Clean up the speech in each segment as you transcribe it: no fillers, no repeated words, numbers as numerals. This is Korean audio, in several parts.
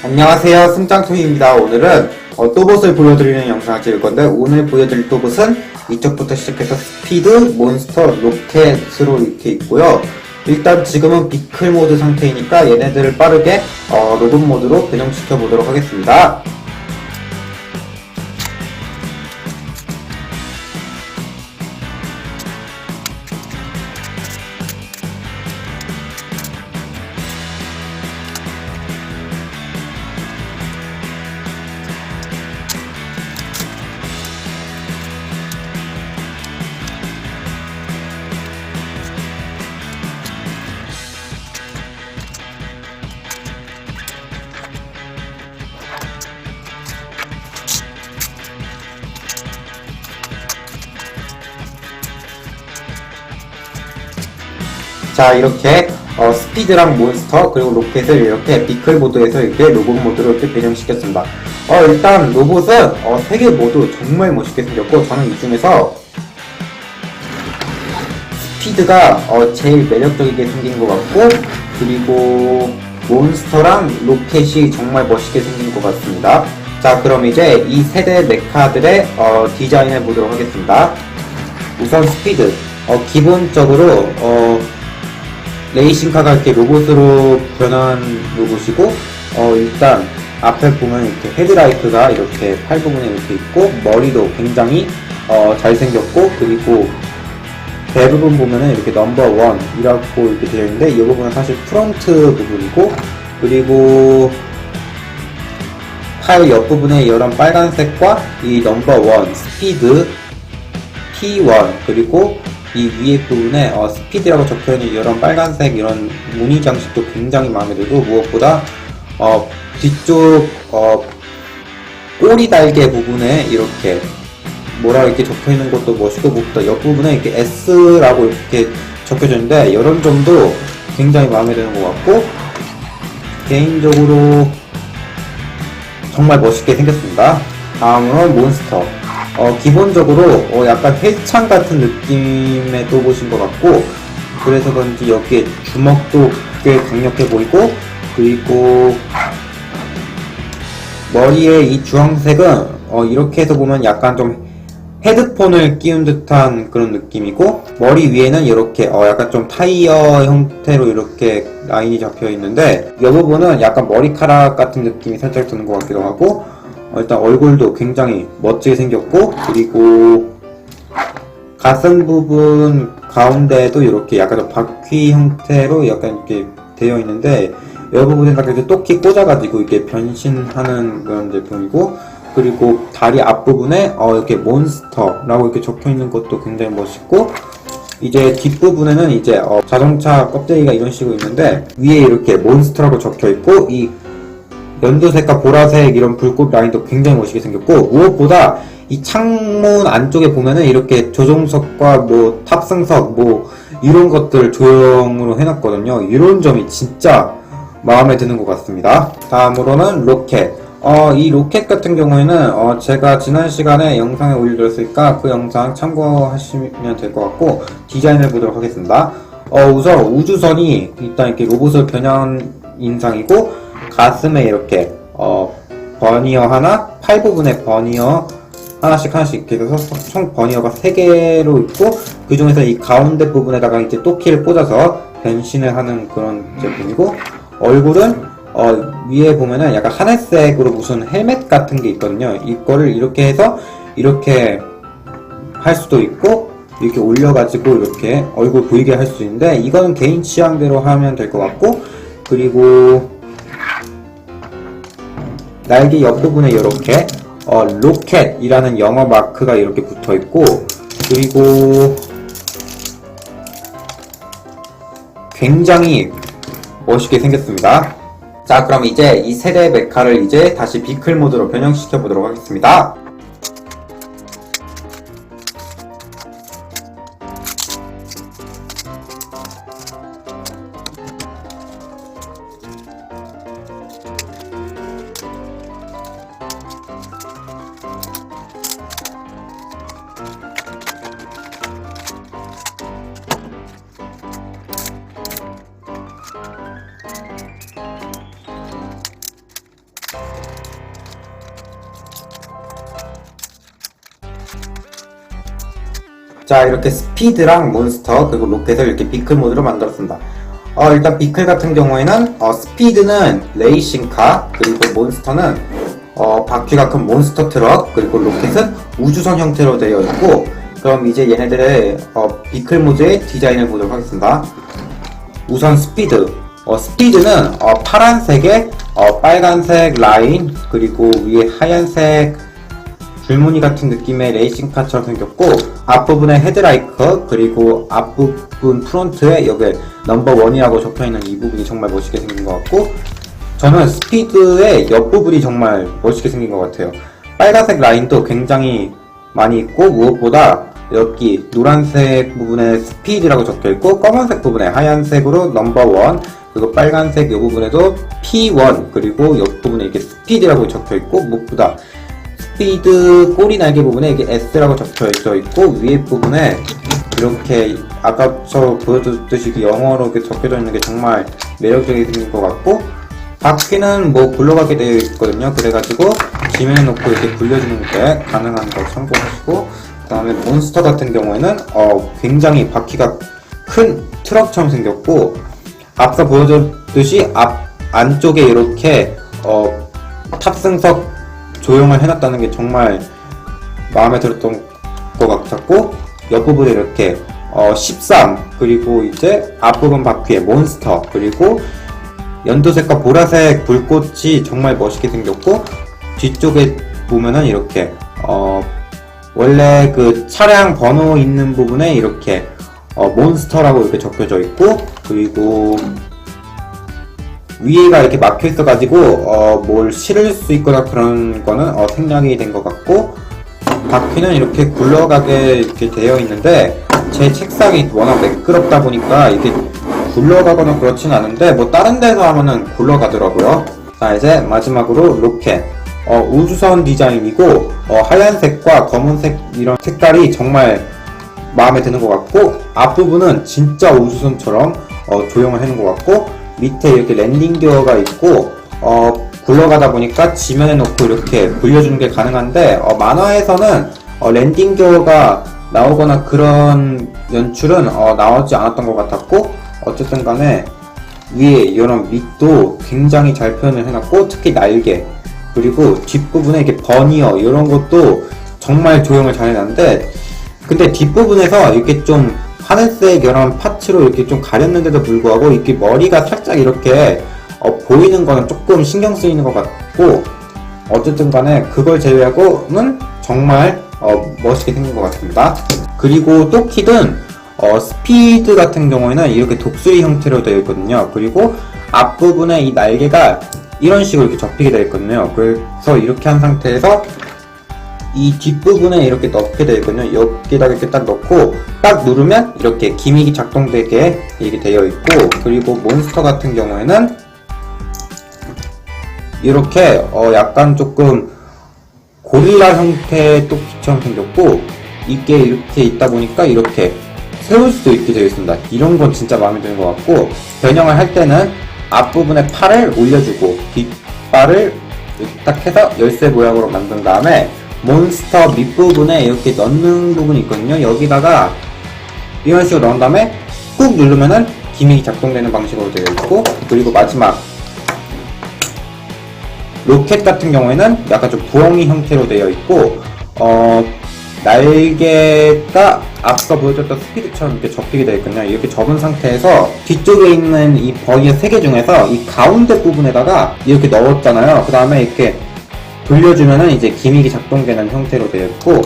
안녕하세요, 승짱통입니다. 오늘은 또봇을 보여드리는 영상을 찍을 건데, 오늘 보여드릴 또봇은 이쪽부터 시작해서 스피드, 몬스터, 로켓으로 이렇게 있고요. 일단 지금은 비클 모드 상태이니까 얘네들을 빠르게 로봇 모드로 변형시켜 보도록 하겠습니다. 자, 이렇게 스피드랑 몬스터 그리고 로켓을 이렇게 비클 모드에서 이렇게 로봇 모드로 이렇게 변형시켰습니다. 일단 로봇은 3개 모두 정말 멋있게 생겼고, 저는 이 중에서 스피드가 제일 매력적이게 생긴 것 같고, 그리고 몬스터랑 로켓이 정말 멋있게 생긴 것 같습니다. 자, 그럼 이제 이 세대 메카들의 디자인을 보도록 하겠습니다. 우선 스피드. 기본적으로 레이싱카가 이렇게 로봇으로 변한 로봇이고, 일단 앞에 보면 이렇게 헤드라이트가 이렇게 팔 부분에 이렇게 있고, 머리도 굉장히 잘생겼고, 그리고 대부분 보면은 이렇게 넘버 1이라고 이렇게 되어 있는데, 이 부분은 사실 프론트 부분이고, 그리고 팔 옆부분에 이런 빨간색과 이 넘버 1 스피드 T1, 그리고 이 위에 부분에 스피드라고 적혀있는 이런 빨간색 이런 무늬 장식도 굉장히 마음에 들고, 무엇보다 뒤쪽 꼬리 달개 부분에 이렇게 뭐라고 이렇게 적혀있는 것도 멋있고, 무엇보다 옆부분에 이렇게 S라고 이렇게 적혀져 있는데, 이런 점도 굉장히 마음에 드는 것 같고, 개인적으로 정말 멋있게 생겼습니다. 다음은 몬스터. 기본적으로 약간 헬창 같은 느낌의 또봇인 것 같고, 그래서 그런지 여기에 주먹도 꽤 강력해 보이고, 그리고 머리에 이 주황색은 이렇게 해서 보면 약간 좀 헤드폰을 끼운 듯한 그런 느낌이고, 머리 위에는 이렇게 약간 좀 타이어 형태로 이렇게 라인이 잡혀 있는데, 이 부분은 약간 머리카락 같은 느낌이 살짝 드는 것 같기도 하고, 일단 얼굴도 굉장히 멋지게 생겼고, 그리고 가슴 부분 가운데에도 이렇게 약간 좀 바퀴 형태로 약간 이렇게 되어 있는데, 이 부분에다 이렇게 똑히 꽂아가지고 이렇게 변신하는 그런 제품이고, 그리고 다리 앞부분에 이렇게 몬스터라고 이렇게 적혀 있는 것도 굉장히 멋있고, 이제 뒷부분에는 이제 자동차 껍데기가 이런 식으로 있는데, 위에 이렇게 몬스터라고 적혀 있고, 이 연두색과 보라색 이런 불꽃 라인도 굉장히 멋있게 생겼고, 무엇보다 이 창문 안쪽에 보면은 이렇게 조종석과 뭐 탑승석 뭐 이런 것들 조형으로 해놨거든요. 이런 점이 진짜 마음에 드는 것 같습니다. 다음으로는 로켓. 이 로켓 같은 경우에는 제가 지난 시간에 영상에 올려드렸으니까 그 영상 참고하시면 될 것 같고, 디자인을 보도록 하겠습니다. 우선 우주선이 일단 이렇게 로봇을 변한 인상이고, 가슴에 이렇게 버니어 하나, 팔 부분에 버니어 하나씩 이렇게 해서 총 버니어가 3개로 있고, 그 중에서 이 가운데 부분에다가 이제 또키를 꽂아서 변신을 하는 그런 제품이고, 얼굴은 위에 보면은 약간 하늘색으로 무슨 헬멧 같은 게 있거든요. 이거를 이렇게 해서 이렇게 할 수도 있고, 이렇게 올려가지고 이렇게 얼굴 보이게 할 수 있는데, 이거는 개인 취향대로 하면 될 것 같고, 그리고 날개 옆부분에 이렇게 로켓이라는 영어 마크가 이렇게 붙어있고, 그리고 굉장히 멋있게 생겼습니다. 자, 그럼 이제 이 세대 메카를 이제 다시 비클 모드로 변형시켜 보도록 하겠습니다. 자, 이렇게 스피드랑 몬스터 그리고 로켓을 이렇게 비클 모드로 만들었습니다. 일단 비클 같은 경우에는 스피드는 레이싱카, 그리고 몬스터는 바퀴가 큰 몬스터 트럭, 그리고 로켓은 우주선 형태로 되어 있고, 그럼 이제 얘네들의 비클 모드의 디자인을 보도록 하겠습니다. 우선 스피드. 스피드는 파란색에 빨간색 라인, 그리고 위에 하얀색 줄무늬 같은 느낌의 레이싱카처럼 생겼고, 앞부분에 헤드라이트, 그리고 앞부분 프론트에 여기 넘버1이라고 적혀있는 이 부분이 정말 멋있게 생긴 것 같고, 저는 스피드의 옆부분이 정말 멋있게 생긴 것 같아요. 빨간색 라인도 굉장히 많이 있고, 무엇보다 여기 노란색 부분에 스피드라고 적혀있고, 검은색 부분에 하얀색으로 넘버1, 그리고 빨간색 이 부분에도 P1, 그리고 옆부분에 이렇게 스피드라고 적혀있고, 무엇보다 스피드 꼬리 날개 부분에 이게 S라고 적혀져 있고, 위에 부분에 이렇게 아까 저 보여줬듯이 영어로 이렇게 적혀져 있는 게 정말 매력적이게 생긴 것 같고, 바퀴는 뭐 굴러가게 되어 있거든요. 그래가지고 지면에 놓고 이렇게 굴려주는 게 가능한 거 참고하시고, 그 다음에 몬스터 같은 경우에는 굉장히 바퀴가 큰 트럭처럼 생겼고, 앞서 보여줬듯이 안쪽에 이렇게 탑승석 조형을 해놨다는 게 정말 마음에 들었던 것 같았고, 옆부분에 이렇게 13, 그리고 이제 앞부분 바퀴에 몬스터, 그리고 연두색과 보라색 불꽃이 정말 멋있게 생겼고, 뒤쪽에 보면은 이렇게 원래 그 차량 번호 있는 부분에 이렇게 몬스터라고 이렇게 적혀져 있고, 그리고 위에가 이렇게 막혀 있어가지고 뭘 실을 수 있거나 그런 거는 생략이 된 것 같고, 바퀴는 이렇게 굴러가게 이렇게 되어 있는데, 제 책상이 워낙 매끄럽다 보니까 이게 굴러가거나 그렇진 않은데, 뭐 다른 데서 하면은 굴러가더라고요. 자, 이제 마지막으로 로켓. 우주선 디자인이고, 하얀색과 검은색 이런 색깔이 정말 마음에 드는 것 같고, 앞부분은 진짜 우주선처럼 조형을 해놓은 것 같고, 밑에 이렇게 랜딩 기어가 있고, 굴러가다 보니까 지면에 놓고 이렇게 굴려주는 게 가능한데, 만화에서는 랜딩 기어가 나오거나 그런 연출은 나오지 않았던 것 같았고, 어쨌든 간에 위에 이런 밑도 굉장히 잘 표현을 해놨고, 특히 날개, 그리고 뒷부분에 이렇게 버니어 이런 것도 정말 조형을 잘 해놨는데, 근데 뒷부분에서 이렇게 좀 하늘색 이런 파츠로 이렇게 좀 가렸는데도 불구하고 이렇게 머리가 살짝 이렇게 보이는 거는 조금 신경 쓰이는 것 같고, 어쨌든 간에 그걸 제외하고는 정말 멋있게 생긴 것 같습니다. 그리고 또킷은 스피드 같은 경우에는 이렇게 독수리 형태로 되어 있거든요. 그리고 앞부분에 이 날개가 이런 식으로 이렇게 접히게 되어 있거든요. 그래서 이렇게 한 상태에서 이 뒷부분에 이렇게 넣게 되어 있거든요. 여기다가 이렇게 딱 넣고 딱 누르면 이렇게 기믹이 작동되게 이렇게 되어 있고, 그리고 몬스터 같은 경우에는 이렇게 약간 조금 고릴라 형태의 토끼처럼 생겼고, 이게 이렇게 있다 보니까 이렇게 세울 수도 있게 되어 있습니다. 이런 건 진짜 마음에 드는 것 같고, 변형을 할 때는 앞부분에 팔을 올려주고 뒷발을 이렇게 딱 해서 열쇠 모양으로 만든 다음에 몬스터 밑부분에 이렇게 넣는 부분이 있거든요. 여기다가 이런 식으로 넣은 다음에 꾹 누르면은 기믹이 작동되는 방식으로 되어 있고, 그리고 마지막 로켓 같은 경우에는 약간 좀 부엉이 형태로 되어 있고, 날개가 앞서 보여줬던 스피드처럼 이렇게 접히게 되어 있거든요. 이렇게 접은 상태에서 뒤쪽에 있는 이 버니어 3개 중에서 이 가운데 부분에다가 이렇게 넣었잖아요. 그 다음에 이렇게 돌려주면은 이제 기믹이 작동되는 형태로 되어 있고,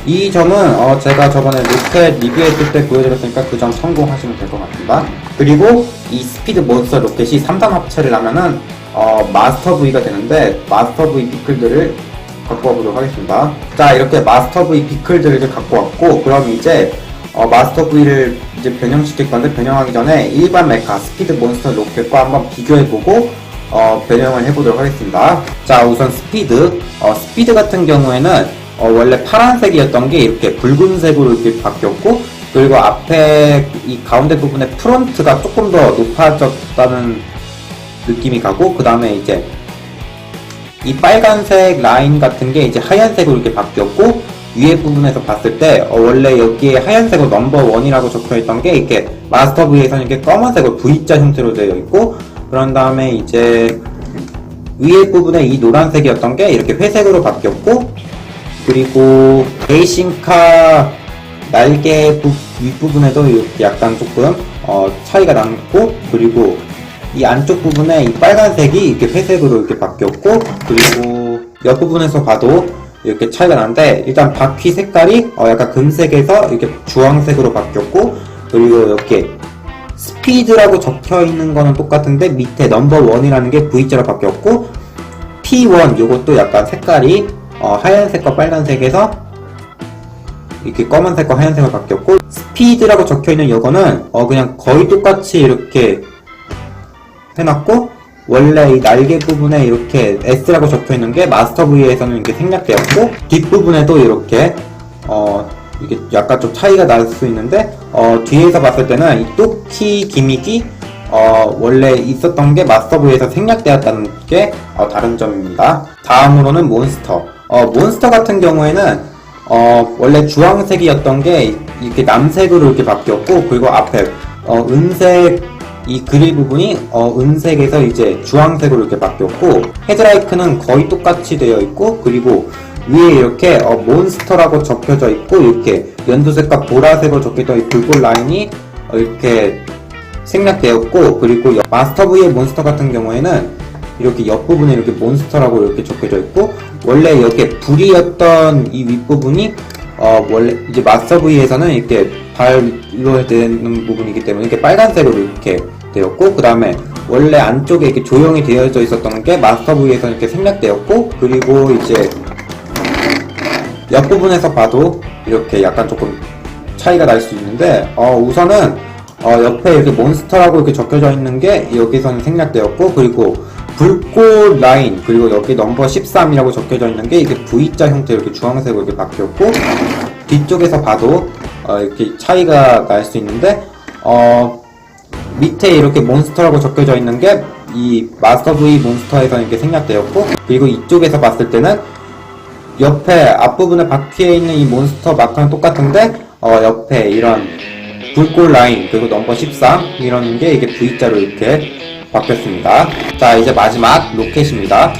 이 점은 제가 저번에 로켓 리뷰했을 때 보여드렸으니까 그 점 참고하시면 될 것 같습니다. 그리고 이 스피드 몬스터 로켓이 3단 합체를 하면은 마스터 V가 되는데, 마스터 V 비클들을 갖고 와보도록 하겠습니다. 자, 이렇게 마스터 V 비클들을 이제 갖고 왔고, 그럼 이제 마스터 V를 이제 변형시킬 건데, 변형하기 전에 일반 메카 스피드 몬스터 로켓과 한번 비교해보고 변형을 해보도록 하겠습니다. 자, 우선 스피드. 스피드 같은 경우에는 원래 파란색이었던 게 이렇게 붉은색으로 이렇게 바뀌었고, 그리고 앞에 이 가운데 부분에 프론트가 조금 더 높아졌다는 느낌이 가고, 그 다음에 이제 이 빨간색 라인 같은 게 이제 하얀색으로 이렇게 바뀌었고, 위에 부분에서 봤을 때 원래 여기에 하얀색으로 넘버 원이라고 적혀있던 게 이렇게 마스터 V에서는 이렇게 검은색으로 V자 형태로 되어 있고, 그런 다음에 이제 위에 부분에 이 노란색이었던 게 이렇게 회색으로 바뀌었고, 그리고 레이싱카 날개 윗부분에도 이렇게 약간 조금 차이가 났고, 그리고 이 안쪽 부분에 이 빨간색이 이렇게 회색으로 이렇게 바뀌었고, 그리고 옆부분에서 봐도 이렇게 차이가 나는데, 일단 바퀴 색깔이 약간 금색에서 이렇게 주황색으로 바뀌었고, 그리고 이렇게 스피드라고 적혀 있는 거는 똑같은데 밑에 넘버 원이라는 게 V자로 바뀌었고, P1 요것도 약간 색깔이 하얀색과 빨간색에서 이렇게 검은색과 하얀색으로 바뀌었고, 스피드라고 적혀있는 요거는 그냥 거의 똑같이 이렇게 해놨고, 원래 이 날개 부분에 이렇게 S라고 적혀있는 게 마스터 V에서는 이렇게 생략되었고, 뒷부분에도 이렇게 이게 약간 좀 차이가 날 수 있는데, 뒤에서 봤을 때는 이 또키 기믹이 원래 있었던 게 마스터 V에서 생략되었다는 게 다른 점입니다. 다음으로는 몬스터. 몬스터 같은 경우에는 원래 주황색이었던 게 이렇게 남색으로 이렇게 바뀌었고, 그리고 앞에 은색 이 그릴 부분이 은색에서 이제 주황색으로 이렇게 바뀌었고, 헤드라이트는 거의 똑같이 되어 있고, 그리고 위에 이렇게 몬스터라고 적혀져 있고, 이렇게 연두색과 보라색으로 적혀져 있는 붉은 라인이 이렇게 생략되었고, 그리고 마스터 V의 몬스터 같은 경우에는 이렇게 옆부분에 이렇게 몬스터라고 이렇게 적혀져 있고, 원래 여기에 불이었던 이 윗부분이 원래 이제 마스터 V에서는 이렇게 발로 되는 부분이기 때문에 이렇게 빨간색으로 이렇게 되었고, 그 다음에 원래 안쪽에 이렇게 조형이 되어져 있었던 게 마스터 V에서는 이렇게 생략되었고, 그리고 이제 옆부분에서 봐도 이렇게 약간 조금 차이가 날 수 있는데, 우선은 옆에 이렇게 몬스터라고 이렇게 적혀져 있는 게 여기서는 생략되었고, 그리고 불꽃 라인, 그리고 여기 넘버 13이라고 적혀져 있는 게 이게 V자 형태로 이렇게 주황색으로 이렇게 바뀌었고, 뒤쪽에서 봐도 이렇게 차이가 날 수 있는데, 밑에 이렇게 몬스터라고 적혀져 있는 게 이 마스터 V 몬스터에서는 이렇게 생략되었고, 그리고 이쪽에서 봤을 때는 옆에 앞부분에 바퀴에 있는 이 몬스터 마크는 똑같은데 옆에 이런 불꽃 라인, 그리고 넘버 13 이런 게 이게 V자로 이렇게 바뀌었습니다. 자, 이제 마지막 로켓입니다.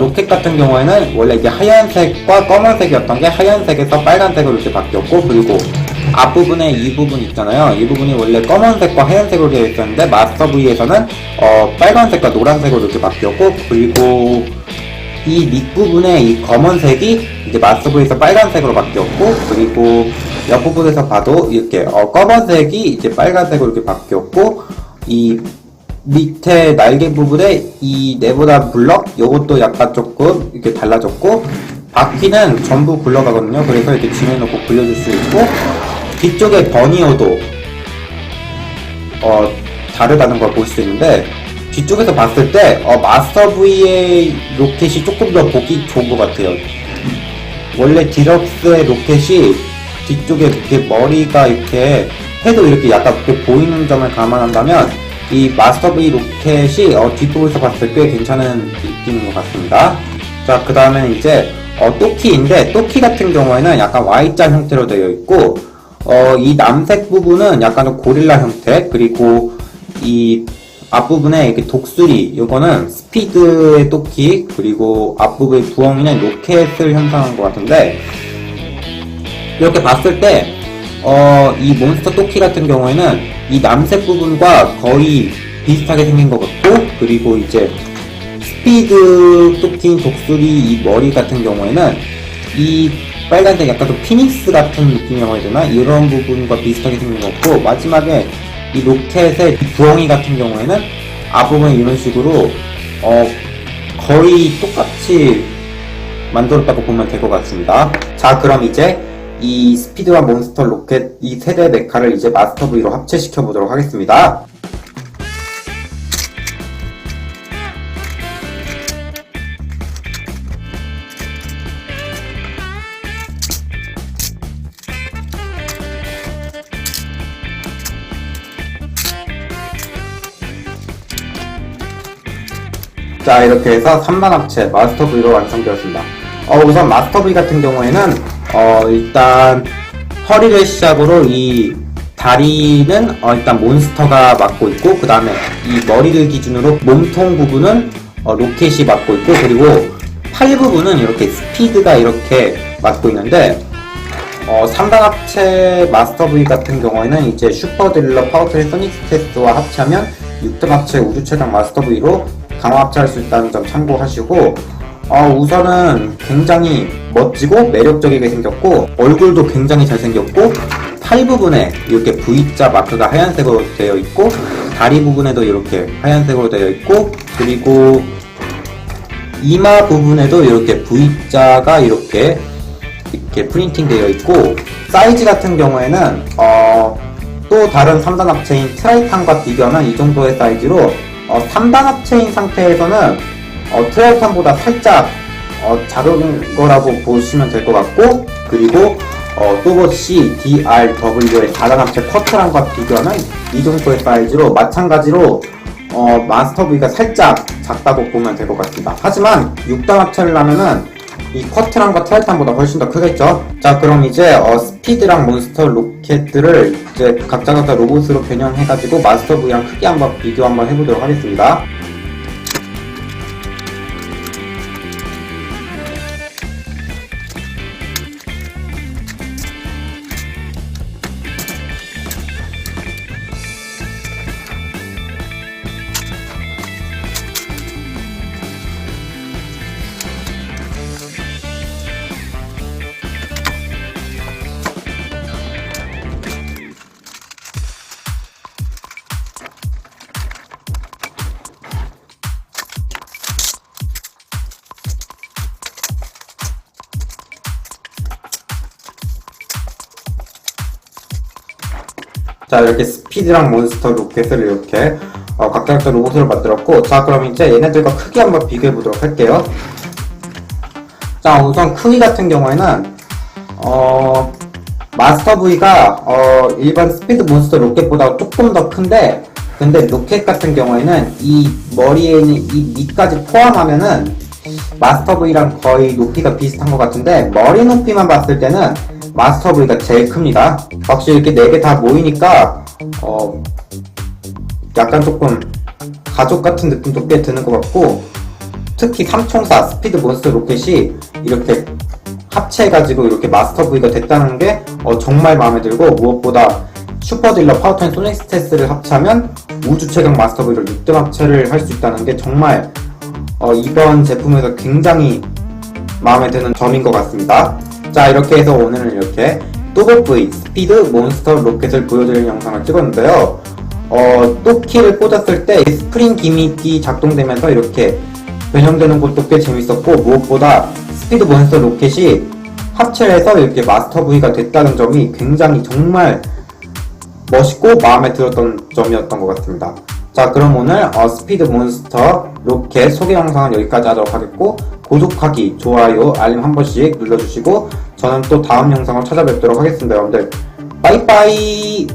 로켓 같은 경우에는 원래 이게 하얀색과 검은색이었던 게 하얀색에서 빨간색으로 이렇게 바뀌었고, 그리고 앞부분에 이 부분 있잖아요. 이 부분이 원래 검은색과 하얀색으로 되어 있었는데 마스터 V에서는 빨간색과 노란색으로 이렇게 바뀌었고, 그리고 이 밑부분에 이 검은색이 이제 마스터 V에서 빨간색으로 바뀌었고, 그리고 옆부분에서 봐도 이렇게 검은색이 이제 빨간색으로 이렇게 바뀌었고, 이 밑에 날개 부분에 이 네보다 블럭 요것도 약간 조금 이렇게 달라졌고, 바퀴는 전부 굴러가거든요. 그래서 이렇게 짐에 넣고 굴려줄 수 있고, 뒤쪽에 버니어도 다르다는 걸 볼 수 있는데, 뒤쪽에서 봤을 때 마스터 V의 로켓이 조금 더 보기 좋은 것 같아요. 원래 디럭스의 로켓이 뒤쪽에 이렇게 머리가 이렇게 해도 이렇게 약간 이렇게 보이는 점을 감안한다면 이 마스터 V 로켓이 뒷부분에서 봤을 때 괜찮은 느낌인 것 같습니다. 자, 그 다음에 이제 또키인데, 또키 같은 경우에는 약간 Y자 형태로 되어 있고, 이 남색 부분은 약간 좀 고릴라 형태, 그리고 이 앞부분에 이렇게 독수리, 요거는 스피드의 또키, 그리고 앞부분의 부엉이는 로켓을 형상한 것 같은데, 이렇게 봤을 때 이 몬스터 또키 같은 경우에는 이 남색 부분과 거의 비슷하게 생긴 것 같고, 그리고 이제 스피드 또키인 독수리 이 머리 같은 경우에는 이 빨간색 약간 좀 피닉스 같은 느낌이라고 해야 되나? 이런 부분과 비슷하게 생긴 것 같고, 마지막에 이 로켓의 부엉이 같은 경우에는 앞부분에 이런 식으로 거의 똑같이 만들었다고 보면 될 것 같습니다. 자, 그럼 이제 이 스피드와 몬스터 로켓 이 세대 메카를 이제 마스터 V로 합체시켜 보도록 하겠습니다. 자, 이렇게 해서 3단 합체 마스터 V로 완성되었습니다. 우선 마스터 V 같은 경우에는 일단 허리를 시작으로 이 다리는 일단 몬스터가 맡고 있고, 그 다음에 이 머리를 기준으로 몸통 부분은 로켓이 맡고 있고, 그리고 팔 부분은 이렇게 스피드가 이렇게 맡고 있는데, 3단 합체 마스터 V 같은 경우에는 이제 슈퍼 드릴러 파워트린 소닉 스테스와 합체하면 6단 합체 우주 최강 마스터 V로 강화 합체할 수 있다는 점 참고하시고, 우선은 굉장히 멋지고 매력적이게 생겼고, 얼굴도 굉장히 잘생겼고, 팔 부분에 이렇게 V자 마크가 하얀색으로 되어 있고, 다리 부분에도 이렇게 하얀색으로 되어 있고, 그리고 이마 부분에도 이렇게 V자가 이렇게 프린팅 되어 있고, 사이즈 같은 경우에는 또 다른 3단 합체인 트라이탄과 비교하면 이 정도의 사이즈로 3단 합체인 상태에서는 트라이탄보다 살짝 작은 거라고 보시면 될 것 같고, 그리고 또봇C DRW의 4단 합체 커트란과 비교하면 이 정도의 사이즈로 마찬가지로 마스터 V가 살짝 작다고 보면 될 것 같습니다. 하지만 6단 합체를 하면은 이 커트란과 트라이탄보다 훨씬 더 크겠죠. 자, 그럼 이제 스피드랑 몬스터 로켓들을 이제 각자 로봇으로 변형해가지고 마스터 V랑 크게 한번 비교 한번 해보도록 하겠습니다. 자, 이렇게 스피드랑 몬스터 로켓을 이렇게 각자 로봇으로 만들었고, 자, 그럼 이제 얘네들과 크기 한번 비교해 보도록 할게요. 자, 우선 크기 같은 경우에는 마스터 V가 일반 스피드 몬스터 로켓보다 조금 더 큰데, 근데 로켓 같은 경우에는 이 머리에 있는 이 밑까지 포함하면은 마스터 V랑 거의 높이가 비슷한 것 같은데, 머리 높이만 봤을 때는 마스터 V가 제일 큽니다. 확실히 이렇게 4개 다 모이니까 약간 조금 가족 같은 느낌도 꽤 드는 것 같고, 특히 3총사 스피드 몬스터 로켓이 이렇게 합체해가지고 이렇게 마스터 V가 됐다는 게 정말 마음에 들고, 무엇보다 슈퍼 딜러 파워트린 소닉 스테스를 합체하면 우주 최강 마스터 V를 6등 합체를 할 수 있다는 게 정말 이번 제품에서 굉장히 마음에 드는 점인 것 같습니다. 자, 이렇게 해서 오늘은 이렇게 또봇 V 스피드 몬스터 로켓을 보여드리는 영상을 찍었는데요. 또 키를 꽂았을 때 스프링 기믹이 작동되면서 이렇게 변형되는 것도 꽤 재밌었고, 무엇보다 스피드 몬스터 로켓이 합체해서 이렇게 마스터 V가 됐다는 점이 굉장히 정말 멋있고 마음에 들었던 점이었던 것 같습니다. 자, 그럼 오늘 스피드 몬스터 로켓 소개 영상은 여기까지 하도록 하겠고, 구독하기, 좋아요, 알림 한 번씩 눌러주시고, 저는 또 다음 영상을 찾아뵙도록 하겠습니다. 여러분들 빠이빠이.